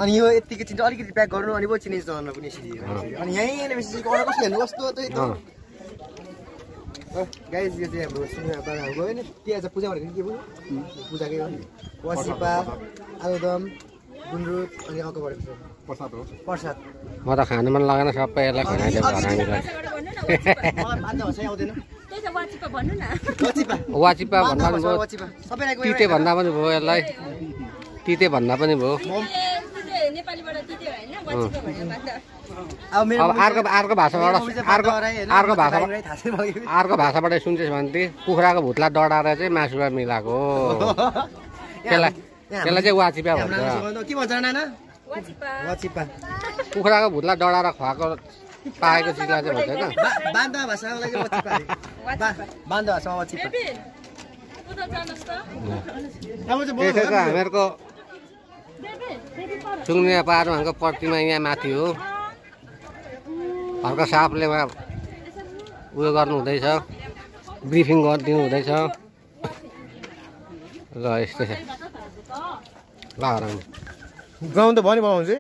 अनि यो यतिकै चिन्छ अलिकति प्याक गर्नु अनि पो चिनिज चलाउन पनि यसरी अनि यहीँ एनिमेसी अरू कस्तो हेर्नु कस्तो त गाइस यो चाहिँ हाम्रो सुनियापाडाहरू गयो नि के आज पूजा भनेको के भयो पूजाकै हो वाचिपा आलुदम गुन्द्रुक अनि अर्को बढेको प्रसाद हो प्रसाद म त खानु मन लागेन सबै यसलाई खनाइदियो हामीलाई भन्दा हँसै आउँदैन वाचिपा भन्नु न वाचिपा भन्दा पनि भयो तिते भन्दा पनि भयो यसलाई तिते भन्दा पनि भयो नेपालीबाट तिते हैन वाचिपा भनेर भन्दा अब अर्को भाषाबाट अर्को भाषाबाट सुन्छस् भने चाहिँ कुखुराको भुत्ला डढाएर चाहिँ मासुमा मिलाएको त्यसलाई चाहिँ वाचिपा भन्छ के भन्छ नाना वाचिपा कुखुराको भुत्ला डढाएर खुवाएको पाएको चिजलाई चाहिँ भन्छ हैन बान्दा भाषालाई चाहिँ वाचिपा बान्दा भाषामा वाचिपा उता जानुस् त त्यसै त हामीहरूको सुङ्निया पाहाडको प्रतिमा यहाँ माथि हो हल्का सापले उयो गर्नु हुँदैछ ब्रिफिङ गरिदिनु हुँदैछ ल यस्तै छ ल गाउँ त भनि बनाउँछु